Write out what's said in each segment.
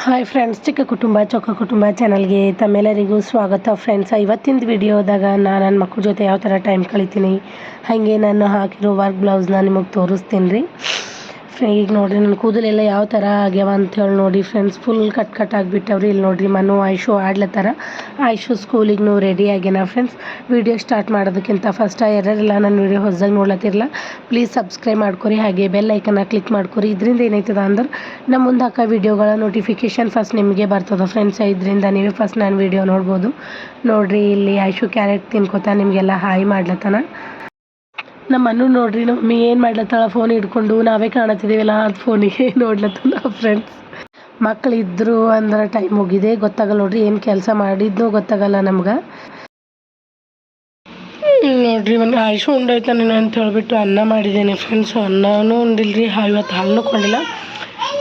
Hi friends, ಚಿಕ್ಕ ಕುಟುಂಬ ಚೊಕ್ಕ ಕುಟುಂಬ ಚಾನಲ್ಗೆ ತಮ್ಮೆಲ್ಲರಿಗೂ ಸ್ವಾಗತ. ಫ್ರೆಂಡ್ಸ್, ಇವತ್ತಿನ ವಿಡಿಯೋದಾಗ ನಾನು ನನ್ನ ಮಕ್ಕಳ ಜೊತೆ ಯಾವ ಥರ ಟೈಮ್ ಕಳಿತೀನಿ ಹಾಗೆ ನಾನು ಹಾಕಿರೋ ವರ್ಕ್ ಬ್ಲೌಸ್ನ ನಿಮಗೆ ತೋರಿಸ್ತೀನಿ ರೀ. ಈಗ ನೋಡಿರಿ ನನ್ನ ಕೂದಲೆಲ್ಲ ಯಾವ ಥರ ಆಗ್ಯಾವ ಅಂಥೇಳಿ ನೋಡಿ ಫ್ರೆಂಡ್ಸ್, ಫುಲ್ ಕಟ್ ಆಗಿಬಿಟ್ಟವ್ರಿ. ಇಲ್ಲಿ ನೋಡಿರಿ ಮನು ಐಶು ಆಡ್ಲತ್ತಾರ. ಐಶು ಸ್ಕೂಲಿಗೂ ರೆಡಿ ಆಗ್ಯಾನ. ಫ್ರೆಂಡ್ಸ್, ವಿಡಿಯೋ ಸ್ಟಾರ್ಟ್ ಮಾಡೋದಕ್ಕಿಂತ ಫಸ್ಟ್ ಯಾರೆಲ್ಲ ನನ್ನ ವಿಡಿಯೋ ಹೊಸದಾಗಿ ನೋಡ್ಲತ್ತಿರಲ್ಲ ಪ್ಲೀಸ್ ಸಬ್ಸ್ಕ್ರೈಬ್ ಮಾಡ್ಕೊರಿ, ಹಾಗೆ ಬೆಲ್ ಐಕನ್ನ ಕ್ಲಿಕ್ ಮಾಡ್ಕೊರಿ. ಇದರಿಂದ ಏನಾಯ್ತದ ಅಂದ್ರೆ ನಮ್ಮ ಮುಂದೆ ಹಾಕೋ ವಿಡಿಯೋಗಳ ನೋಟಿಫಿಕೇಷನ್ ಫಸ್ಟ್ ನಿಮಗೆ ಬರ್ತದೆ ಫ್ರೆಂಡ್ಸ್. ಇದರಿಂದ ನೀವೇ ಫಸ್ಟ್ ನಾನು ವಿಡಿಯೋ ನೋಡ್ಬೋದು. ನೋಡಿರಿ ಇಲ್ಲಿ ಐಶು ಕ್ಯಾರೆಟ್ ತಿನ್ಕೋತಾ ನಿಮಗೆಲ್ಲ ಹಾಯ್ ಮಾಡ್ಲತ್ತಾನ. ನಮ್ಮ ಮನು ನೋಡ್ರಿ ನಮ್ಮ ಮಮ್ಮಿ ಏನು ಮಾಡ್ಲತ್ತಾಳ, ಫೋನ್ ಹಿಡ್ಕೊಂಡು ನಾವೇ ಕಾಣತ್ತಿದ್ದೀವಲ್ಲ ಅದು ಫೋನಿಗೆ ನೋಡ್ಲತ್ತ. ಫ್ರೆಂಡ್ಸ್, ಮಕ್ಕಳಿದ್ರು ಅಂದ್ರೆ ಟೈಮ್ ಮುಗಿದೆ ಗೊತ್ತಾಗಲ್ಲ ನೋಡ್ರಿ, ಏನು ಕೆಲಸ ಮಾಡಿದ್ನೂ ಗೊತ್ತಾಗಲ್ಲ ನಮ್ಗೆ. ನೋಡ್ರಿ ಒಂದು ಐಶು ಉಂಡಾಯ್ತಾನೆ ಅಂತ ಹೇಳ್ಬಿಟ್ಟು ಅನ್ನ ಮಾಡಿದ್ದೇನೆ ಫ್ರೆಂಡ್ಸ್. ಅನ್ನನೂ ಉಂಡಿಲ್ರಿ, ಇವತ್ತು ಹಾಲನ್ನೂ ಕೊಂಡಿಲ್ಲ.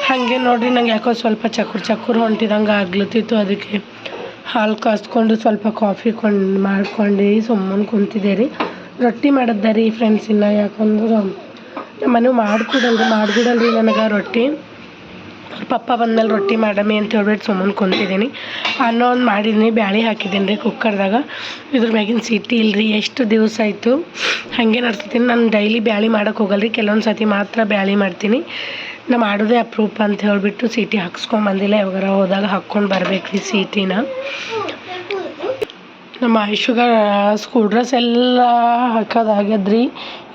ಹಾಗೆ ನೋಡ್ರಿ ನಂಗೆ ಯಾಕೋ ಸ್ವಲ್ಪ ಚಕ್ಕರ್ ಹೊಂಟಿದಂಗೆ ಆಗ್ಲತ್ತಿತ್ತು. ಅದಕ್ಕೆ ಹಾಲು ಕಾಸ್ಕೊಂಡು ಸ್ವಲ್ಪ ಕಾಫಿ ಮಾಡ್ಕೊಂಡು ಸುಮ್ಮನೆ ಕುಂತಿದ್ದೆ ರೀ. ರೊಟ್ಟಿ ಮಾಡಿದ್ದೆ ರೀ ಫ್ರೆಂಡ್ಸ್. ಇಲ್ಲ ಯಾಕಂದ್ರೆ ನಮ್ಮ ಮನೆ ಮಾಡ್ಕೊಡಲ್ರಿ ನನಗೆ ರೊಟ್ಟಿ. ಪಪ್ಪ ಬಂದಮೇಲೆ ರೊಟ್ಟಿ ಮಾಡಮಿ ಅಂತ ಹೇಳ್ಬಿಟ್ಟು ಸುಮ್ಮನೆ ಕುಂತಿದ್ದೀನಿ. ಅನ್ನ ಒಂದು ಮಾಡಿದ್ದೀನಿ, ಬ್ಯಾಳೆ ಹಾಕಿದ್ದೀನಿ ರೀ ಕುಕ್ಕರ್ದಾಗ. ಇದ್ರ ಮ್ಯಾಗಿನ ಸೀಟಿ ಇಲ್ಲರಿ, ಎಷ್ಟು ದಿವಸ ಆಯಿತು ಹಾಗೆ ನಡ್ಸ್ತೀನಿ. ನಾನು ಡೈಲಿ ಬ್ಯಾಳೆ ಮಾಡೋಕೆ ಹೋಗಲ್ರಿ, ಕೆಲವೊಂದು ಸತಿ ಮಾತ್ರ ಬ್ಯಾಳೆ ಮಾಡ್ತೀನಿ. ನಾ ಮಾಡೋದೇ ಅಪ್ರೂಪ ಅಂತ ಹೇಳಿಬಿಟ್ಟು ಸೀಟಿ ಹಾಕ್ಸ್ಕೊಂಬಂದಿಲ್ಲ. ಯಾವಾಗಾರ ಹೋದಾಗ ಹಾಕ್ಕೊಂಡು ಬರ್ಬೇಕು ರೀ ಸೀಟಿನ. ನಮ್ಮ ಐಶುಗ ಸ್ಕೂಲ್ ಡ್ರೆಸ್ ಎಲ್ಲ ಹಾಕೋದಾಗ್ಯದ್ರಿ.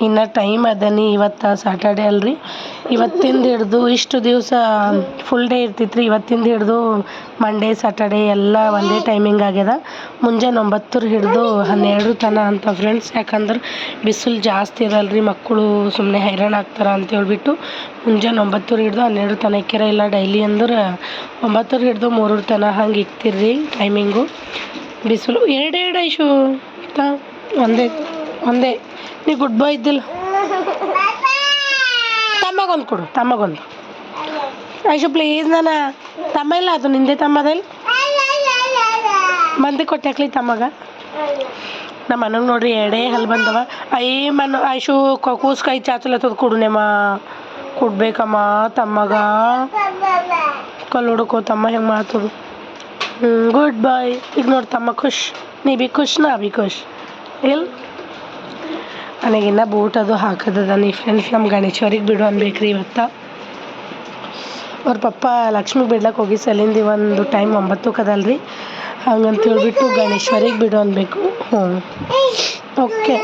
ಇನ್ನು ಟೈಮ್ ಅದನಿ, ಇವತ್ತು ಸ್ಯಾಟರ್ಡೇ ಅಲ್ರಿ. ಇವತ್ತಿಂದ ಹಿಡ್ದು ಇಷ್ಟು ದಿವಸ ಫುಲ್ ಡೇ ಇರ್ತಿತ್ತು ರೀ. ಇವತ್ತಿಂದ ಹಿಡ್ದು ಮಂಡೇ ಸ್ಯಾಟರ್ಡೇ ಎಲ್ಲ ಒಂದೇ ಟೈಮಿಂಗ್ ಆಗ್ಯದ. ಮುಂಜಾನೆ 9 ಹಿಡಿದು 12 ತನಕ ಅಂತ ಫ್ರೆಂಡ್ಸ್. ಯಾಕಂದ್ರೆ ಬಿಸಿಲು ಜಾಸ್ತಿ ಇರಲ್ರಿ, ಮಕ್ಕಳು ಸುಮ್ಮನೆ ಹೈರಾಣ ಆಗ್ತಾರೆ ಅಂತ ಹೇಳ್ಬಿಟ್ಟು ಮುಂಜಾನೆ 9 ಹಿಡ್ದು 12 ತನಕ ಇಕ್ಕಿರ. ಇಲ್ಲ ಡೈಲಿ ಅಂದ್ರೆ 9 ಹಿಡ್ದು 3 ತನಕ ಹಂಗೆ ಇಕ್ತಿರ್ರಿ ಟೈಮಿಂಗು. ಬಿಸಿಲು ಎರಡು ಐಶು ಒಂದೇ ನೀ ಗುಡ್ ಬಾಯ್ ಇದ್ದಿಲ್ಲ. ತಮ್ಮಗೊಂದು ಕೊಡು, ತಮ್ಮಗೊಂದು. ಐಶು ಪ್ಲೀಸ್, ನಾನು ತಮ್ಮ ಇಲ್ಲ, ಅದು ನಿಂದೆ ತಮ್ಮದಲ್ಲಿ ಮಂದಿ ಕೊಟ್ಟಾಕ್ಲಿ ತಮ್ಮಗ. ನಮ್ಮ ಮನೆಗೆ ನೋಡ್ರಿ ಎರಡೇ ಹಲ್ ಬಂದವ. ಐಶು ಕೂಸ್ಕೈ ಚಾಚಲತ್ತದ ಕೊಡು ನೇಮ ಕೊಡ್ಬೇಕಮ್ಮ ತಮ್ಮಗ. ಕಲ್ಲು ಹುಡುಕೋ ತಮ್ಮ ಹೆಂಗೆ ಮಾತದು. ಗುಡ್ ಬಾಯ್. ಈಗ ನೋಡಿ ತಮ್ಮ ಖುಷ್, ನೀ ಬಿ ಖುಷ್ ನಾ ಬಿ ಖುಷ್ ಇಲ್ಲ. ನನಗಿನ್ನ ಬೂಟ್ ಅದು ಹಾಕೋದದ ನೀ ಫ್ರೆಂಡ್ಸ್. ನಮ್ಮ ಗಣೇಶ್ವರಿಗೆ ಬಿಡು ಅನ್ಬೇಕ್ರಿ ಇವತ್ತು. ಅವ್ರ ಪಪ್ಪ ಲಕ್ಷ್ಮಿಗೆ ಬಿಡ್ಲಕ್ಕೆ ಹೋಗಿ ಸಲಿಂದ ಒಂದು ಟೈಮ್ 9 ಕದಲ್ರಿ. ಹಂಗಂತ ಹೇಳ್ಬಿಟ್ಟು ಗಣೇಶ್ವರಿಗೆ ಬಿಡು ಅನ್ಬೇಕು. ಓಕೆ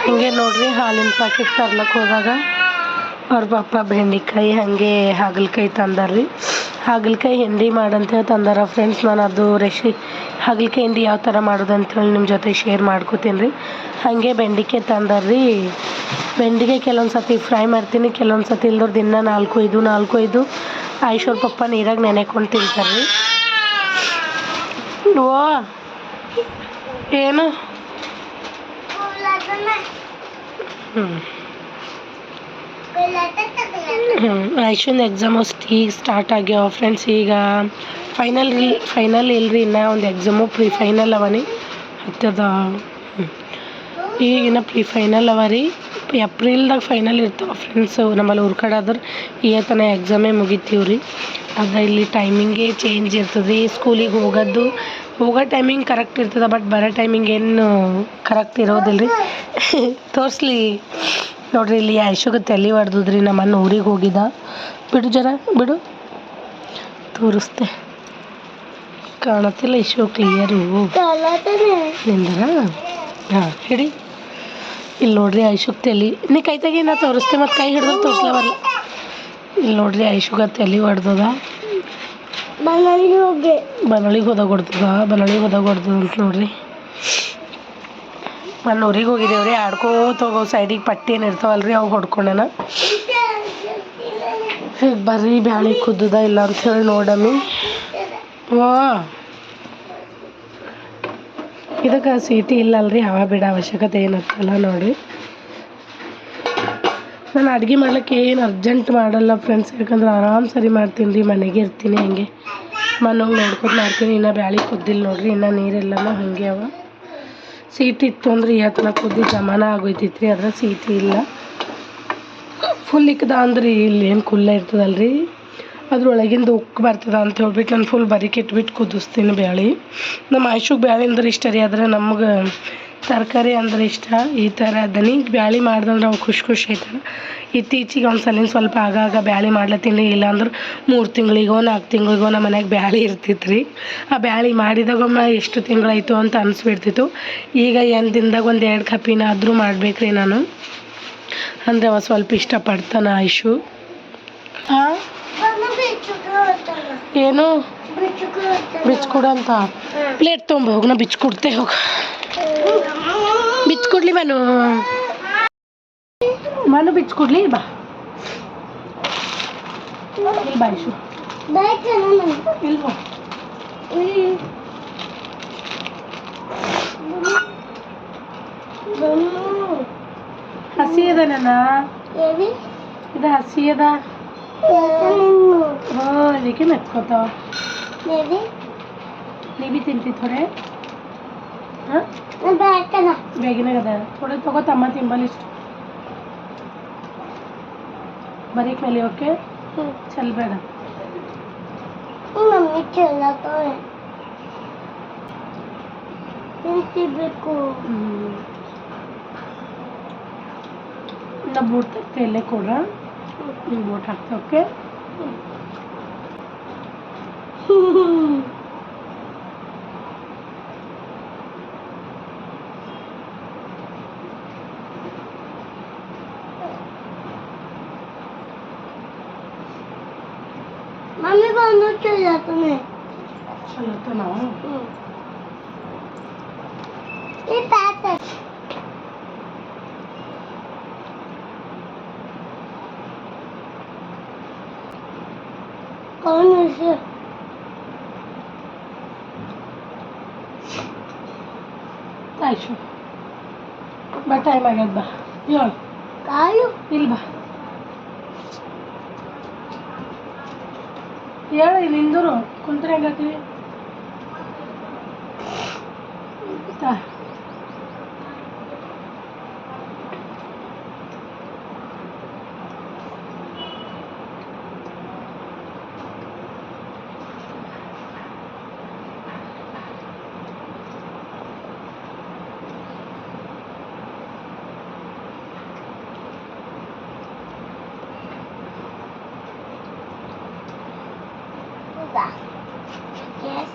ಹಂಗೆ ನೋಡ್ರಿ ಹಾಲಿನ ಪ್ಯಾಕೆಟ್ ತರ್ಲಕ್ಕೆ ಹೋದಾಗ ಅವ್ರ ಪಪ್ಪ ಬೆಂಡೆಕಾಯಿ ಹಾಗೆ ಹಾಗಲಕಾಯಿ ತಂದಾರ್ರಿ. ಹಾಗಲಕಾಯಿ ಹಿಂಡಿ ಮಾಡಂತೇಳಿ ತಂದಾರ ಫ್ರೆಂಡ್ಸ್. ನಾನು ಅದು ಹಾಗಲಕಾಯಿ ಹಿಂಡಿ ಯಾವ ಥರ ಮಾಡೋದು ಅಂಥೇಳಿ ನಿಮ್ಮ ಜೊತೆ ಶೇರ್ ಮಾಡ್ಕೋತೀನಿ ರೀ. ಹಾಗೆ ಬೆಂಡೆಕಾಯಿ ತಂದಾರ್ರಿ. ಬೆಂಡೆಕಾಯಿ ಕೆಲವೊಂದು ಸತಿ ಫ್ರೈ ಮಾಡ್ತೀನಿ, ಕೆಲವೊಂದು ಸತಿ ಇಲ್ದವ್ರು ದಿನ 4-5 ಐಶ್ವರ್ ಪಪ್ಪ ನೀರಾಗ ನೆನೆಕೊಂಡು ತಿಂತಾರೆ ರೀ. ಓ ಏನು ಐಶುಂದು ಎಕ್ಸಾಮ್ ಈಗ ಸ್ಟಾರ್ಟ್ ಆಗ್ಯಾವ ಫ್ರೆಂಡ್ಸ್. ಈಗ ಫೈನಲ್ ಇಲ್ರಿ, ಇನ್ನೂ ಒಂದು ಎಕ್ಸಾಮು ಪ್ರೀ ಫೈನಲ್ ಅವನಿ ಹತ್ತದ. ಈಗಿನ ಪ್ರೀ ಫೈನಲ್ ಅವ ರೀ. ಏಪ್ರಿಲ್ದಾಗ ಫೈನಲ್ ಇರ್ತಾವೆ ಫ್ರೆಂಡ್ಸ್. ನಮ್ಮಲ್ಲಿ ಊರ ಕಡೆ ಆದ್ರೆ ತನಕ ಎಕ್ಸಾಮೇ ಮುಗಿತೀವಿ ರೀ. ಆದರೆ ಇಲ್ಲಿ ಟೈಮಿಂಗೇ ಚೇಂಜ್ ಇರ್ತದೆ ರೀ. ಸ್ಕೂಲಿಗೆ ಹೋಗೋ ಟೈಮಿಂಗ್ ಕರೆಕ್ಟ್ ಇರ್ತದೆ, ಬಟ್ ಬರೋ ಟೈಮಿಂಗ್ ಏನು ಕರೆಕ್ಟ್ ಇರೋದಿಲ್ಲ ರೀ. ತೋರಿಸ್ಲಿ ನೋಡ್ರಿ, ಇಲ್ಲಿ ಐಶುಗೆ ತಲೆ ಹೊಡೆದ್ರಿ. ನಮ್ಮನ್ನು ಊರಿಗೆ ಹೋಗಿದ್ದ. ಬಿಡು ಜರ ಬಿಡು, ತೋರಿಸ್ತೆ ಕಾಣತ್ತಿಲ್ಲ ಐಶು ಕ್ಲಿಯರು ನಿಂದರ. ಹಾಂ ಹಿಡಿ. ಇಲ್ಲಿ ನೋಡ್ರಿ ಐಶುಗೆ ತಲೆ, ನೀ ಕೈ ತೆಗಿ ನಾ ತೋರಿಸ್ತೆ, ಮತ್ತು ಕೈ ಹಿಡ್ದು ತೋರಿಸ್ಲ ಬರಲ್ಲ. ಇಲ್ಲಿ ನೋಡ್ರಿ ಐಶುಗೆ ತಲೆ ಹೊಡೆದದ. ಬನಳಿಗೆ ಹೋದಾಗ ಹೊಡೆದದ ಅಂತ ನೋಡ್ರಿ. ನಾನು ಊರಿಗೆ ಹೋಗಿದ್ದೇವ್ರಿ. ಆಡ್ಕೋತ ಹೋಗೋ ಸೈಡಿಗೆ ಪಟ್ಟಿ ಏನು ಇರ್ತಾವಲ್ರಿ, ಅವು ಹೊಡ್ಕೊಂಡೇನ. ಬರ್ರಿ ಬ್ಯಾಳೆ ಕುದ್ದದ ಇಲ್ಲ ಅಂಥೇಳಿ ನೋಡಮ್ಮಿ. ಇದಕ್ಕೆ ಸೀಟಿ ಇಲ್ಲಲ್ರಿ, ಹವಾ ಬಿಡೋ ಅವಶ್ಯಕತೆ ಏನತ್ತಲ್ಲ ನೋಡಿರಿ. ನಾನು ಅಡುಗೆ ಮಾಡ್ಲಿಕ್ಕೆ ಏನು ಅರ್ಜೆಂಟ್ ಮಾಡಲ್ಲ ಫ್ರೆಂಡ್ಸ್. ಯಾಕಂದ್ರೆ ಆರಾಮ್ ಸರಿ ಮಾಡ್ತೀನಿ ರೀ, ಮನೆಗೆ ಇರ್ತೀನಿ. ಹಂಗೆ ಮನೆಗೆ ನೋಡ್ಕೊತ ಮಾಡ್ತೀನಿ. ಇನ್ನು ಬ್ಯಾಳೆ ಕುದ್ದಿಲ್ಲ ನೋಡ್ರಿ, ಇನ್ನು ನೀರೆಲ್ಲನೂ ಹಾಗೆ ಅವ. ಸೀಟಿ ಇತ್ತು ಅಂದ್ರೆ ಇವತ್ತು ಕುದ್ದಿ ಜಮಾನ ಆಗೋಯ್ತಿತ್ತು ರೀ. ಅದ್ರ ಸೀಟಿ ಇಲ್ಲ. ಫುಲ್ ಇಕ್ಕದ ಅಂದ್ರೆ ಇಲ್ಲಿ ಏನು ಕುಲ್ಲ ಇರ್ತದಲ್ರಿ ಅದ್ರೊಳಗಿಂದ ಉಕ್ಕು ಬರ್ತದ ಅಂತ ಹೇಳ್ಬಿಟ್ಟು ನಾನು ಫುಲ್ ಬರೀಕ್ ಇಟ್ಬಿಟ್ಟು ಕುದಿಸ್ತೀನಿ ಬ್ಯಾಳೆ. ನಮ್ಮ ಆಯ್ಷುಗೆ ಬ್ಯಾಳೆ ಅಂದ್ರೆ ಇಷ್ಟ ರೀ, ಆದರೆ ನಮ್ಗೆ ತರಕಾರಿ ಅಂದ್ರೆ ಇಷ್ಟ. ಈ ಥರ ದನಿ ಬ್ಯಾಳೆ ಮಾಡ್ದಂದ್ರೆ ಅವ್ನು ಖುಷಿ ಆಯ್ತಾನೆ. ಇತ್ತೀಚಿಗೆ ಒಂದು ಸಲ ಸ್ವಲ್ಪ ಆಗಾಗ ಬ್ಯಾಳೆ ಮಾಡ್ಲತ್ತೀನಿ, ಇಲ್ಲಾಂದ್ರೆ 3 ತಿಂಗಳಿಗೋ 4 ತಿಂಗಳಿಗೋ ನಮ್ಮ ಮನ್ಯಾಗ ಬ್ಯಾಳೆ ಇರ್ತಿತ್ತು ರೀ. ಆ ಬ್ಯಾಳೆ ಮಾಡಿದಾಗೊಮ್ಮೆ ಎಷ್ಟು ತಿಂಗಳಾಯಿತು ಅಂತ ಅನಿಸ್ಬಿಡ್ತಿತ್ತು. ಈಗ ಏನು ದಿನದಾಗ ಒಂದು 2 ಕಪ್ಪಿನಾದರೂ ಮಾಡ್ಬೇಕ್ರಿ ನಾನು, ಅಂದರೆ ಅವ ಸ್ವಲ್ಪ ಇಷ್ಟಪಡ್ತಾನೆ ಆಯ್ಷು. ಹಾಂ ಏನು ಬಿಚ್ಕೊಡು ಅಂತ ಪ್ಲೇಟ್ ತೊಗೊಂಬ ಹೋಗಿ, ನಾ ಬಿಚ್ಕೊಡ್ತೆ ಹೋಗಿ. ಬಿಚ್ಕೊಡ್ಲಿ ಮನು ಬಿಚ್ಕೊಡ್ಲಿ. ಬಾ ಬಾ ಆಯ್ಷು ಇಲ್ವಾ ಹಸಿ ಅದ ನನ್ನ ಇದು ಹಸಿ ಅದ. ಹಾಂ ಅದಕ್ಕೆ ಮೆತ್ಕೋತಾವ. ನೀ ಬಿ ತಿಂತಿ ಥೋಡೆ? ಹಾಂ ಬೇಗನಾಗ ಅದ ಥೋಡೆ ತಗೋ ತಮ್ಮ ತಿಂಬಲ್ ಇಷ್ಟು ಬರೀಕ್ ಮೇಲೆ. ಓಕೆ ಚಲ್ಬೇಡ ತಿಂತಿರ್ಬೇಕು. ನಾ ಬೂಟ್ ತರ್ತೆ ಎಲ್ಲೇ ಕೊಡ್ರ, ನೀವು ಬೋಟ್ ಹಾಕ್ತೆ. ಓಕೆ मम्मी बंद चल जाता है चलो तो ना ये पैक है कौन है से आइशो बा टाइम आगे बा यो कायो इल बा ಹೇಳಿ ನಿಂದರು ಕುಂತ್ರೆ ಹೆಂಗಾಗ್ತೀವಿ Yes.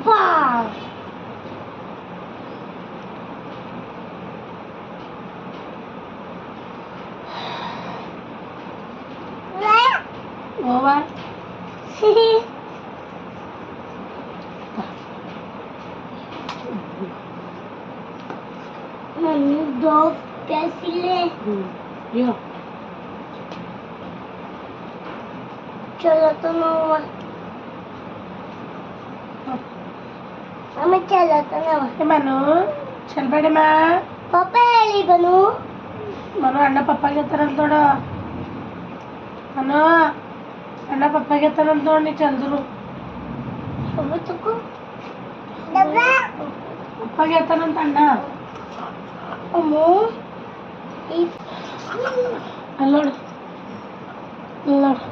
Wow. Over. Mami, dog कैसी ले? यो. चलो तो मामा हमें चलो तो ना मनु चल बड़े माँ पापा एली बनु मनु अण्ಣ ಪಪ್ಪಾಗೆ ತರಂತ ನೋಡ ಮನು ಅಣ್ಣ ಪಪ್ಪಾಗೆ ತರಂತ ನೋಡಿ ನೀ ಚಂದ್ರು ಪಪ್ಪಾಗೆ ತರಂತ ಅಣ್ಣ ಅಮ್ಮು ಅಲ್ಲೋಡು ಅಲ್ಲೋಡು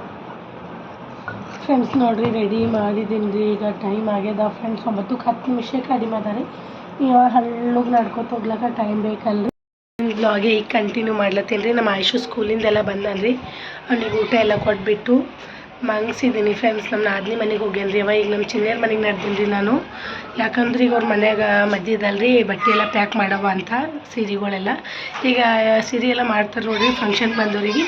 ಫ್ರೆಂಡ್ಸ್ ನೋಡ್ರಿ ರೆಡಿ ಮಾಡಿದ್ದೀನಿ ರೀ. ಈಗ ಟೈಮ್ ಆಗ್ಯದ ಫ್ರೆಂಡ್ಸ್ 9:10 ನಿಮಿಷಕ್ಕೆ ಕಡಿಮೆ ಅದ ರೀ. ಇವಾಗ ಹಳ್ಳಗೆ ನಡ್ಕೊತ ಹೋಗ್ಲಕ್ಕ ಟೈಮ್ ಬೇಕಲ್ರಿ. ಬ್ಲಾಗೆ ಈಗ ಕಂಟಿನ್ಯೂ ಮಾಡ್ಲತ್ತೀನಿ ರೀ. ನಮ್ಮ ಆಯ್ಷು ಸ್ಕೂಲಿಂದೆಲ್ಲ ಬಂದಾನ್ರಿ, ಅವ್ನಿಗೆ ಊಟ ಎಲ್ಲ ಕೊಟ್ಬಿಟ್ಟು ಮಂಗಿಸಿದ್ದೀನಿ ಫ್ರೆಂಡ್ಸ್. ನಮ್ಮ ನಾದಿನಿ ಮನೆಗೆ ಹೋಗ್ಯಾನ ರೀ. ಅವ ಈಗ ನಮ್ಮ ಚಿನ್ನೇರ ಮನೆಗೆ ನಡ್ದೀನಿ ರೀ ನಾನು. ಯಾಕಂದ್ರೆ ಈಗ ಅವ್ರ ಮನ್ಯಾಗ ಮದ್ದೆ ಇದಲ್ರಿ, ಬಟ್ಟೆ ಎಲ್ಲ ಪ್ಯಾಕ್ ಮಾಡವ ಅಂತ ಸೀರೆಗಳೆಲ್ಲ. ಈಗ ಸೀರೆ ಎಲ್ಲ ಮಾಡ್ತಾರೆ ನೋಡ್ರಿ ಫಂಕ್ಷನ್ ಬಂದವರಿಗೆ.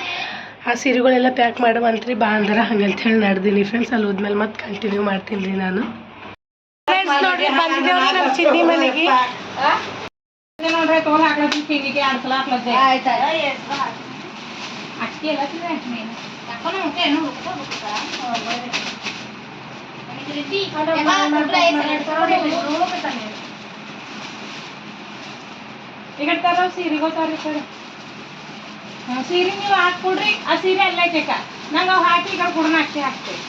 ಆ ಸೀರೆಗಳೆಲ್ಲ ಪ್ಯಾಕ್ ಮಾಡುವಂತ್ರಿ ಬಾ ಅಂದ್ರೆ ಹಂಗಂತೇಳಿ ನಡ್ದೀನಿ ಫ್ರೆಂಡ್ಸ್. ಅಲ್ಲಿ ಹೋದ್ಮೇಲೆ ಮತ್ತೆ ಕಂಟಿನ್ಯೂ ಮಾಡ್ತೀನಿ ರೀ ನಾನು. ಫ್ರೆಂಡ್ಸ್ ನೋಡ್ರಿ ಬಂದಿದ್ದೇವೆ ನಮ್ಮ ಚಿನ್ನಿ ಮನೆಗೆ. ನೋಡ್ರಿ ತೋಲ್ ಹಾಕ್ಲತ್ತಿ ಕಿವಿಗೆ 2 ಸಲ ಹಾಕ್ಲತ್ತಿ. ಆಯ್ತು ಅಕ್ಕಿ ಎಲ್ಲ ಈಗ ತರ ಸೀರೆಗೋ ತಾರಿ ಸರ್ ಸೀರೆ ನೀವು ಹಾಕ್ಕೊಡ್ರಿ. ಆ ಸೀರೆ ಎಲ್ಲ ಐತೆಕ ನಂಗೆ ಅವು ಹಾಕಿ ಈಗ ಕೊಡೋಣ ಅಕ್ಕಿ ಹಾಕ್ತೇವೆ.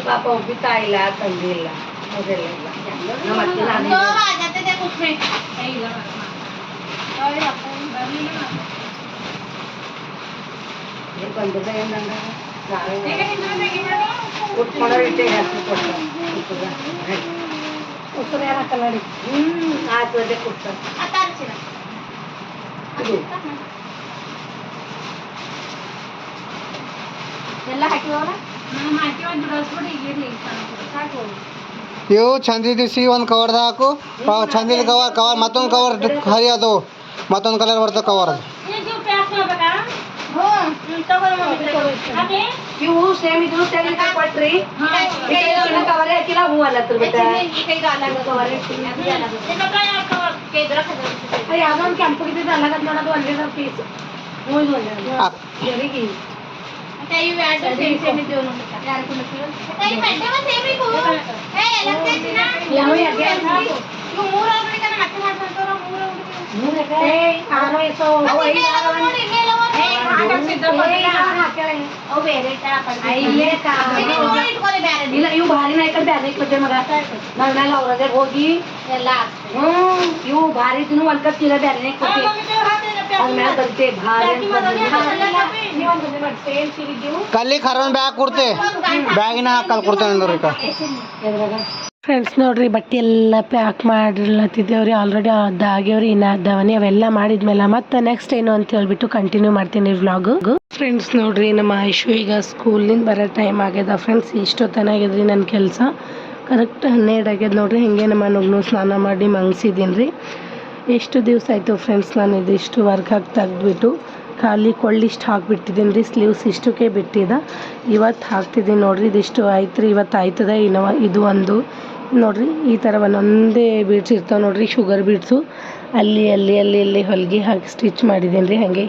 ಪಾಪ ಒಬ್ಬಿತಾ ಇಲ್ಲ ತಂದಿಲ್ಲ ಇವು ಚಂದಿದಿಸಿ ಒಂದು ಕವರ್ದಾಗ ಹಾಕು ಚಂದಿದ ಕವರ್ ಮತ್ತೊಂದು ಕವರ್ ಹರಿ ಅದು ಮತ್ತೊಂದು ಕಲರ್ ಬರ್ತದೆ ಕವರ್ ಅದು ಇವು ಸೇಮ್ ಇದ್ರು ಕೊಟ್ರಿ ಕವರೇ ಹಾಕಿಲ್ಲ ಹೂ ಅಲ್ಲತ್ರ ಯಾವ್ದೊಂದು ಕೆಂಪಗಿದ್ದು ಅಲ್ಲ ನೋಡೋದು ಒಂದೇ ಪೀಸ್ ಹೂ ಇದು ಜರಿಗೆ ಇಲ್ಲ ಇವು ಭಾರಿ ಬ್ಯಾರೆ ಮಗ ನಾವೆಲ್ಲ ಅವ್ರದೇ ಹೋಗಿ ಎಲ್ಲ ಇವು ಭಾರಿ ತಿನ್ನು ಒಂದ್ ಕಪ್ ಚೀಲ ಬ್ಯಾರೆ ಬರುತ್ತೆ ಕಲ್ಲಿ ಖರನ್ ಬ್ಯಾಗ್ ಕೊಡ್ತೆ ಬ್ಯಾಗಿನ ಹಾಕಲ್ ಕೊಡ್ತೇನೆ ಅಂದ್ರಿ ಫ್ರೆಂಡ್ಸ್ ನೋಡ್ರಿ ಬಟ್ಟೆ ಎಲ್ಲ ಪ್ಯಾಕ್ ಮಾಡಿರ್ಲತ್ತಿದ್ದೇವ್ರಿ ಆಲ್ರೆಡಿ ಅದಾಗ್ಯವ್ರಿ ಇನ್ನು ಅದಾವನಿ ಅವೆಲ್ಲ ಮಾಡಿದ್ಮೇಲೆ ಮತ್ತೆ ನೆಕ್ಸ್ಟ್ ಏನು ಅಂತ ಹೇಳ್ಬಿಟ್ಟು ಕಂಟಿನ್ಯೂ ಮಾಡ್ತೀನಿ ವ್ಲಾಗ್. ಫ್ರೆಂಡ್ಸ್ ನೋಡ್ರಿ ನಮ್ಮ ಐಶು ಈಗ ಸ್ಕೂಲಿಂದ ಬರೋ ಟೈಮ್ ಆಗ್ಯದ ಫ್ರೆಂಡ್ಸ್. ಇಷ್ಟೊತ್ತನಾಗ್ಯದ್ರಿ ನನ್ನ ಕೆಲಸ ಕರೆಕ್ಟ್ 12 ಆಗ್ಯದ ನೋಡ್ರಿ. ಹಿಂಗೆ ನಮ್ಮ ಮನೆಗೂ ಸ್ನಾನ ಮಾಡಿ ಮಂಗಿಸಿದ್ದೀನಿ ರೀ. ಎಷ್ಟು ದಿವಸ ಆಯಿತು ಫ್ರೆಂಡ್ಸ್ ನಾನು ಇದಿಷ್ಟು ವರ್ಕ್ ಹಾಕಿ ತೆಗ್ದುಬಿಟ್ಟು ಖಾಲಿ ಕೊಳ್ಳಿಷ್ಟು ಹಾಕಿಬಿಟ್ಟಿದ್ದೀನಿ ರೀ. ಸ್ಲೀವ್ಸ್ ಇಷ್ಟಕ್ಕೆ ಬಿಟ್ಟಿದ್ದ ಇವತ್ತು ಹಾಕ್ತಿದ್ದೀನಿ ನೋಡ್ರಿ. ಇದಿಷ್ಟು ಆಯ್ತು ರೀ, ಇವತ್ತು ಆಯ್ತದ. ಇನ್ನು ಇದು ಒಂದು ನೋಡ್ರಿ ಈ ಥರ ಒಂದೊಂದೇ ಬೀಡ್ಸ್ ಇರ್ತಾವೆ ನೋಡ್ರಿ, ಶುಗರ್ ಬೀಡ್ಸು. ಅಲ್ಲಿ ಹೊಲಿಗೆ ಹಾಕಿ ಸ್ಟಿಚ್ ಮಾಡಿದ್ದೀನಿ ರೀ. ಹಾಗೆ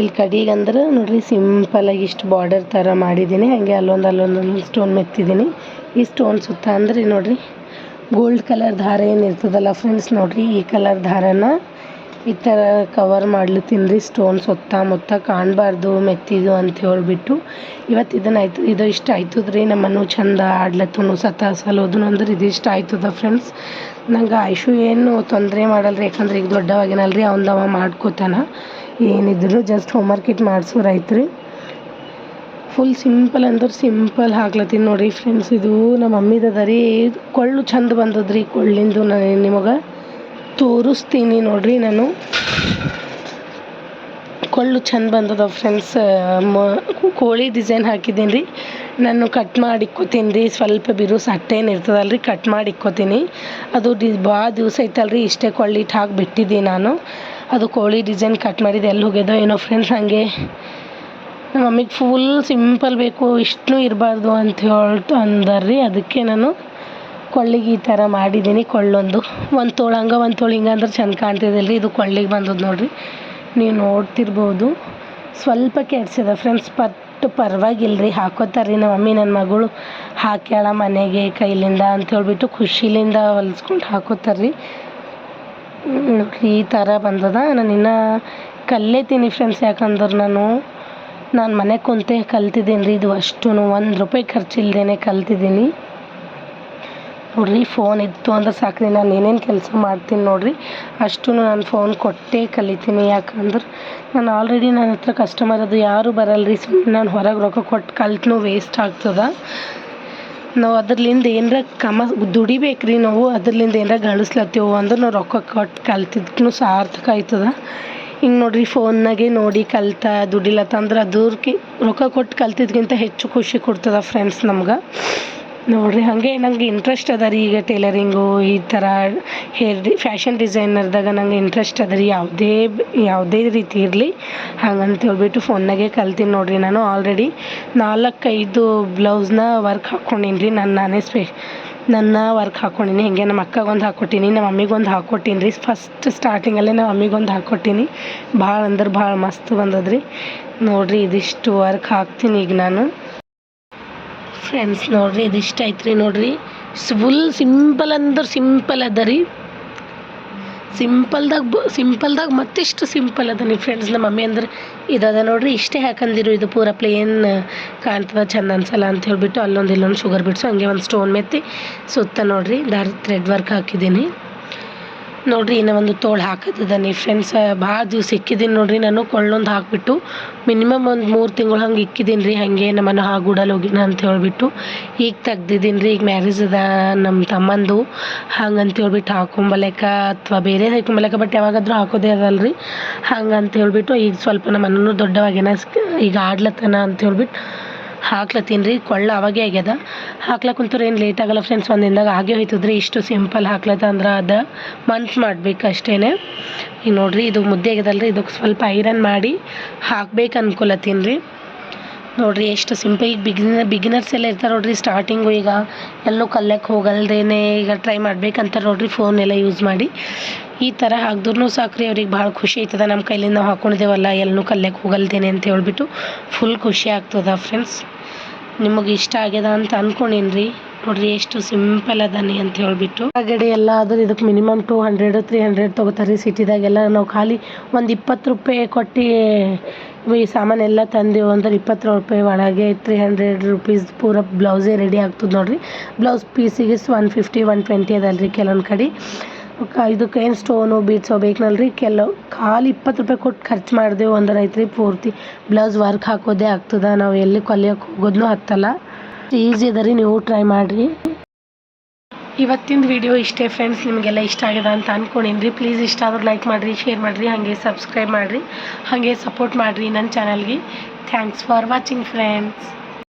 ಇಲ್ಲಿ ಕಡೆಗೆ ಅಂದ್ರೆ ನೋಡ್ರಿ ಸಿಂಪಲಾಗಿ ಇಷ್ಟು ಬಾರ್ಡರ್ ಥರ ಮಾಡಿದ್ದೀನಿ. ಹಾಗೆ ಅಲ್ಲೊಂದು ಸ್ಟೋನ್ ಮೆತ್ತಿದ್ದೀನಿ. ಈ ಸ್ಟೋನ್ ಸುತ್ತ ಅಂದರೆ ನೋಡ್ರಿ ಗೋಲ್ಡ್ ಕಲರ್ ದಾರ ಏನು ಇರ್ತದಲ್ಲ ಫ್ರೆಂಡ್ಸ್, ನೋಡ್ರಿ ಈ ಕಲರ್ ದಾರನ ಈ ಥರ ಕವರ್ ಮಾಡ್ಲತ್ತೀನಿ ರೀ. ಸ್ಟೋನ್ ಸುತ್ತಮುತ್ತ ಕಾಣಬಾರ್ದು ಮೆತ್ತಿದು ಅಂತ ಹೇಳಿಬಿಟ್ಟು ಇವತ್ತು ಇದನ್ನಾಯ್ತು. ಇದು ಇಷ್ಟ ಆಯ್ತದ್ರಿ. ನಮ್ಮನ್ನು ಚಂದ ಆಡ್ಲತ್ತನು ಸಲೋದನು ಅಂದ್ರೆ ಇದಿಷ್ಟ ಆಯ್ತದ ಫ್ರೆಂಡ್ಸ್. ನಂಗೆ ಐಶು ಏನು ತೊಂದರೆ ಮಾಡಲ್ರಿ, ಯಾಕಂದ್ರೆ ಈಗ ದೊಡ್ಡವಾಗಿನಲ್ರಿ, ಅವ ಮಾಡ್ಕೋತಾನ. ಏನಿದ್ರು ಜಸ್ಟ್ ಹೋಮ್ವರ್ಕ್ ಇಟ್ಟು ಮಾಡಿಸೋರಾಯ್ತು ರೀ. ಫುಲ್ ಸಿಂಪಲ್ ಅಂದ್ರೆ ಸಿಂಪಲ್ ಹಾಕ್ಲತ್ತೀನಿ ನೋಡಿರಿ ಫ್ರೆಂಡ್ಸ್. ಇದು ನಮ್ಮ ಮಮ್ಮಿದದ ರೀ. ಕೊಳ್ಳು ಚಂದ ಬಂದದ್ರಿ. ಕೊಳ್ಳಿಂದು ನಾನು ನಿಮಗೆ ತೋರಿಸ್ತೀನಿ ನೋಡ್ರಿ. ನಾನು ಕೊಳ್ಳು ಚಂದ ಬಂದದ ಫ್ರೆಂಡ್ಸ್. ಕೋಳಿ ಡಿಸೈನ್ ಹಾಕಿದ್ದೀನಿ ರೀ. ನಾನು ಕಟ್ ಮಾಡಿ ಇಕ್ಕೋತೀನಿ ರೀ. ಸ್ವಲ್ಪ ಬಿರು ಸಟ್ಟೇನು ಇರ್ತದಲ್ರಿ, ಕಟ್ ಮಾಡಿ ಇಕ್ಕೋತೀನಿ. ಅದು ಭಾಳ ದಿವಸ ಐತಲ್ರಿ, ಇಷ್ಟೇ ಕೊಳ್ಳಿಟ್ಟು ಹಾಕಿ ಬಿಟ್ಟಿದ್ದೀನಿ ನಾನು. ಅದು ಕೋಳಿ ಡಿಸೈನ್ ಕಟ್ ಮಾಡಿದ್ದು ಎಲ್ಲಿ ಹೋಗ್ಯದೋ ಏನೋ ಫ್ರೆಂಡ್ಸ್. ಹಾಗೆ ನಮ್ಮ ಮಮ್ಮಿಗೆ ಫುಲ್ ಸಿಂಪಲ್ ಬೇಕು, ಇಷ್ಟೂ ಇರಬಾರ್ದು ಅಂತ ಹೇಳ್ತು ಅಂದರ್ರಿ. ಅದಕ್ಕೆ ನಾನು ಕೊಳ್ಳಿಗೆ ಈ ಥರ ಮಾಡಿದ್ದೀನಿ. ಕೊಳ್ಳೊಂದು ಒಂದು ತೋಳು ಹಂಗೆ ಒಂದು ತೋಳು ಹಿಂಗೆ ಅಂದ್ರೆ ಚೆಂದ ಕಾಣ್ತಿದ್ದಿಲ್ಲ ರೀ. ಇದು ಕೊಳ್ಳಿಗೆ ಬಂದದ್ದು ನೋಡಿರಿ, ನೀವು ನೋಡ್ತಿರ್ಬೋದು. ಸ್ವಲ್ಪ ಕೆಡ್ಸಿದೆ ಫ್ರೆಂಡ್ಸ್, ಪರವಾಗಿಲ್ಲ ರೀ. ಹಾಕೋತಾರೆ ನಮ್ಮ ಮಮ್ಮಿ. ನನ್ನ ಮಗಳು ಹಾಕ್ಯಾಳ ಮನೆಗೆ ಕೈಲಿಂದ ಅಂತ ಹೇಳ್ಬಿಟ್ಟು ಖುಷಿಲಿಂದ ಹೊಲಿಸ್ಕೊಂಡು ಹಾಕೋತಾರೆ ರೀ. ನೋಡ್ರಿ ಈ ಥರ ಬಂದದ. ನಾನು ಇನ್ನೂ ಕಲಿತೀನಿ ಫ್ರೆಂಡ್ಸ್, ಯಾಕಂದ್ರೆ ನಾನು ಮನೆಗೆ ಕುಂತೆ ಕಲ್ತಿದ್ದೀನಿ ರೀ. ಇದು ಅಷ್ಟು ₹1 ಖರ್ಚಿಲ್ದೇ ಕಲ್ತಿದ್ದೀನಿ ನೋಡ್ರಿ. ಫೋನ್ ಇತ್ತು ಅಂದ್ರೆ ಸಾಕ್ರಿ, ನಾನು ಏನೇನು ಕೆಲಸ ಮಾಡ್ತೀನಿ ನೋಡ್ರಿ ಅಷ್ಟು ನಾನು ಫೋನ್ ಕೊಟ್ಟೇ ಕಲಿತೀನಿ. ಯಾಕಂದ್ರೆ ನಾನು ಆಲ್ರೆಡಿ ನನ್ನ ಹತ್ರ ಕಸ್ಟಮರ್ ಅದು ಯಾರೂ ಬರಲ್ರಿ. ಸುಮ್ಮನೆ ನಾನು ಹೊರಗೆ ರೊಕ್ಕ ಕೊಟ್ಟು ಕಲ್ತನೂ ವೇಸ್ಟ್ ಆಗ್ತದೆ. ನಾವು ಅದ್ರಲಿಂದ ಏನರ ದುಡಿಬೇಕು ರೀ. ನಾವು ಅದ್ರಲಿಂದ ಏನರ ಗಳಿಸ್ಲತ್ತೀವಿ ಅಂದ್ರೆ ನಾವು ರೊಕ್ಕ ಕೊಟ್ಟು ಕಲ್ತಿದ್ಕೂ ಸಾರ್ಥಕ ಆಯ್ತದ. ಹಿಂಗೆ ನೋಡ್ರಿ ಫೋನ್ನಾಗೆ ನೋಡಿ ಕಲ್ತ ದುಡಿಲತ್ತ ಅಂದ್ರೆ ಅದಕ್ಕೆ ರೊಕ್ಕ ಕೊಟ್ಟು ಕಲ್ತಿದ್ಕಿಂತ ಹೆಚ್ಚು ಖುಷಿ ಕೊಡ್ತದೆ ಫ್ರೆಂಡ್ಸ್ ನಮ್ಗೆ. ನೋಡಿರಿ ಹಾಗೆ ನಂಗೆ ಇಂಟ್ರೆಸ್ಟ್ ಅದ ರೀ ಈಗ ಟೇಲರಿಂಗು ಈ ಥರ ಫ್ಯಾಷನ್ ಡಿಸೈನರ್ದಾಗ ನಂಗೆ ಇಂಟ್ರೆಸ್ಟ್ ಅದ ರೀ ಯಾವುದೇ ರೀತಿ ಇರಲಿ ಹಂಗಂತ ಹೇಳ್ಬಿಟ್ಟು ಫೋನ್ನಾಗೆ ಕಲ್ತೀನಿ ನೋಡಿರಿ. ನಾನು ಆಲ್ರೆಡಿ 4-5 ಬ್ಲೌಸ್ನ ವರ್ಕ್ ಹಾಕ್ಕೊಂಡೀನಿ ರೀ. ನನ್ನ ವರ್ಕ್ ಹಾಕ್ಕೊಂಡೀನಿ. ಹಿಂಗೆ ನಮ್ಮ ಅಕ್ಕಗೊಂದು ಹಾಕ್ಕೊಟ್ಟೀನಿ, ನಮ್ಮ ಮಮ್ಮಿಗೊಂದು ಹಾಕ್ಕೊಟ್ಟೀನಿ ರೀ. ಫಸ್ಟ್ ಸ್ಟಾರ್ಟಿಂಗಲ್ಲೇ ನಮ್ಮ ಮಮ್ಮಿಗೊಂದು ಹಾಕ್ಕೊಟ್ಟೀನಿ. ಭಾಳ ಅಂದ್ರೆ ಭಾಳ ಮಸ್ತ್ ಬಂದದ್ರಿ ನೋಡಿರಿ. ಇದಿಷ್ಟು ವರ್ಕ್ ಹಾಕ್ತೀನಿ ಈಗ ನಾನು ಫ್ರೆಂಡ್ಸ್. ನೋಡಿರಿ ಇದಿಷ್ಟು ಐತ್ರಿ ನೋಡಿರಿ. ಫುಲ್ ಸಿಂಪಲ್ ಅಂದ್ರೆ ಸಿಂಪಲ್ ಅದ ರೀ. ಸಿಂಪಲ್ದಾಗ ಮತ್ತಿಷ್ಟು ಸಿಂಪಲ್ ಅದ ರೀ ಫ್ರೆಂಡ್ಸ್. ನಮ್ಮ ಮಮ್ಮಿ ಅಂದ್ರೆ ಇದದ ನೋಡಿರಿ, ಇಷ್ಟೇ ಹಾಕಂದಿರು, ಇದು ಪೂರ ಪ್ಲೇನ್ ಕಾಣ್ತದ ಚಂದ ಅನ್ಸಲ್ಲ ಅಂತ ಹೇಳ್ಬಿಟ್ಟು ಅಲ್ಲೊಂದು ಇಲ್ಲೊಂದು ಶುಗರ್ ಬಿಡ್ಸು ಹಂಗೆ ಒಂದು ಸ್ಟೋನ್ ಮೆತ್ತಿ ಸುತ್ತ ನೋಡಿರಿ ಥ್ರೆಡ್ ವರ್ಕ್ ಹಾಕಿದ್ದೀನಿ ನೋಡಿರಿ. ಇನ್ನೂ ಒಂದು ತೋಳು ಹಾಕತ್ತದನಿ ಫ್ರೆಂಡ್ಸ್. ಭಾಳ ದಿವ್ಸ ಇಕ್ಕಿದ್ದೀನಿ ನೋಡಿರಿ. ನಾನು ಕೊಳ್ಳೊಂದು ಹಾಕಿಬಿಟ್ಟು ಮಿನಿಮಮ್ ಒಂದು 3 ತಿಂಗಳು ಹಂಗೆ ಇಕ್ಕಿದ್ದೀನಿ ರೀ. ಹಾಗೆ ನಮ್ಮನ್ನು ಗೂಡಲ್ಲಿ ಹೋಗಿನ ಅಂತ ಹೇಳ್ಬಿಟ್ಟು ಈಗ ತೆಗ್ದಿದ್ದೀನಿ ರೀ. ಈಗ ಮ್ಯಾರೇಜ್ ಅದ ನಮ್ಮ ತಮ್ಮಂದು, ಹಂಗಂತ ಹೇಳ್ಬಿಟ್ಟು ಹಾಕೊಂಬಲಕ್ಕ ಅಥವಾ ಬೇರೆ ಹಾಕೊಂಬಲಕ್ಕ, ಬಟ್ ಯಾವಾಗಾದರೂ ಹಾಕೋದೇ ಅದಲ್ಲ ರೀ. ಹಂಗಂತ ಹೇಳ್ಬಿಟ್ಟು ಈಗ ಸ್ವಲ್ಪ ನಮ್ಮ ಮನೂ ದೊಡ್ಡವಾಗೇನ ಈಗ ಆಡ್ಲತ್ತನ ಅಂತ ಹೇಳ್ಬಿಟ್ಟು ಹಾಕ್ಲತ್ತೀನಿ ರೀ. ಕೊಳ್ಳ ಅವಾಗೇ ಆಗ್ಯದ. ಹಾಕ್ಲಕ್ಕಂತೂ ಏನು ಲೇಟ್ ಆಗಲ್ಲ ಫ್ರೆಂಡ್ಸ್, ಒಂದು ದಿನದಾಗ ಆಗೇ ಹೋಯ್ತದ್ರಿ. ಇಷ್ಟು ಸಿಂಪಲ್ ಹಾಕ್ಲತ್ತ ಅಂದ್ರೆ ಅದು ಮನ್ಸು ಮಾಡ್ಬೇಕು ಅಷ್ಟೇ. ಈಗ ನೋಡಿರಿ ಇದು ಮುದ್ದೆ ಆಗ್ಯದಲ್ಲ ರೀ, ಇದಕ್ಕೆ ಸ್ವಲ್ಪ ಐರನ್ ಮಾಡಿ ಹಾಕ್ಬೇಕು ಅನ್ಕೊಲತ್ತೀನಿ ರೀ. ನೋಡಿರಿ ಎಷ್ಟು ಸಿಂಪಲ್. ಈಗ ಬಿಗಿನರ್ಸ್ ಎಲ್ಲ ಇರ್ತಾರೆ ನೋಡಿರಿ ಸ್ಟಾರ್ಟಿಂಗು, ಈಗ ಎಲ್ಲೂ ಕಲ್ಲಕ್ಕೆ ಹೋಗಲ್ದೇನೆ ಈಗ ಟ್ರೈ ಮಾಡ್ಬೇಕಂತ ನೋಡಿರಿ ಫೋನ್ ಎಲ್ಲ ಯೂಸ್ ಮಾಡಿ. ಈ ಥರ ಹಾಕಿದ್ರೂ ಸಾಕ್ರಿ, ಅವ್ರಿಗೆ ಭಾಳ ಖುಷಿ ಆಯ್ತದ. ನಮ್ಮ ಕೈಲಿಂದ ನಾವು ಹಾಕ್ಕೊಂಡಿದ್ದೇವಲ್ಲ ಎಲ್ಲೂ ಕಲ್ಲಕ್ಕೆ ಹೋಗಲ್ದೇನೆ ಅಂತ ಹೇಳ್ಬಿಟ್ಟು ಫುಲ್ ಖುಷಿ ಆಗ್ತದ ಫ್ರೆಂಡ್ಸ್. ನಿಮಗೆ ಇಷ್ಟ ಆಗ್ಯದ ಅಂತ ಅಂದ್ಕೊಂಡೀನಿ ರೀ. ನೋಡಿರಿ ಎಷ್ಟು ಸಿಂಪಲ್ ಅದನಿ ಅಂತ ಹೇಳ್ಬಿಟ್ಟು. ಹೊರಗಡೆ ಎಲ್ಲ ಆದ್ರೆ ಇದಕ್ಕೆ ಮಿನಿಮಮ್ 200-300 ತೊಗೋತಾರೆ ರೀ. ಸಿಟಿದಾಗೆಲ್ಲ ನಾವು ಖಾಲಿ ಒಂದು 20 ರೂಪಾಯಿ ಕೊಟ್ಟು ಈ ಸಾಮಾನೆಲ್ಲ ತಂದೆವು ಅಂದ್ರೆ 20 ರೂಪಾಯಿ ಒಳಗೆ 300 ರೂಪೀಸ್ ಪೂರ ಬ್ಲೌಸೇ ರೆಡಿ ಆಗ್ತದೆ ನೋಡಿರಿ. ಬ್ಲೌಸ್ ಪೀಸಿಗೆ 150-120 ಅದಲ್ಲ ರೀ ಕೆಲವೊಂದು ಕಡೆ. ಇದಕ್ಕೆ ಏನು ಸ್ಟೋನು ಬೀಡ್ಸೋ ಬೇಕನಲ್ರಿ, ಖಾಲಿ 20 ರೂಪಾಯಿ ಕೊಟ್ಟು ಖರ್ಚು ಮಾಡಿದೆವು ಅಂದ್ರೆ ಐತ್ರಿ ಪೂರ್ತಿ ಬ್ಲೌಸ್ ವರ್ಕ್ ಹಾಕೋದೇ ಆಗ್ತದೆ. ನಾವು ಎಲ್ಲಿ ಕಲಿಯೋಕೆ ಹೋಗೋದನ್ನೂ ಹತ್ತಲ್ಲ. ಈಸಿ ಅದ ರೀ, ನೀವು ಟ್ರೈ ಮಾಡಿರಿ. ಇವತ್ತಿನ ವಿಡಿಯೋ ಇಷ್ಟೇ ಫ್ರೆಂಡ್ಸ್. ನಿಮಗೆಲ್ಲ ಇಷ್ಟ ಆಗ್ಯದ ಅಂತ ಅಂದ್ಕೊಂಡೀನಿ ರೀ. ಪ್ಲೀಸ್ ಇಷ್ಟ ಆದ್ರೆ ಲೈಕ್ ಮಾಡಿರಿ, ಶೇರ್ ಮಾಡಿರಿ, ಹಾಗೆ ಸಬ್ಸ್ಕ್ರೈಬ್ ಮಾಡಿರಿ, ಹಾಗೆ ಸಪೋರ್ಟ್ ಮಾಡಿರಿ ನನ್ನ ಚಾನಲ್ಗೆ. Thanks for watching friends.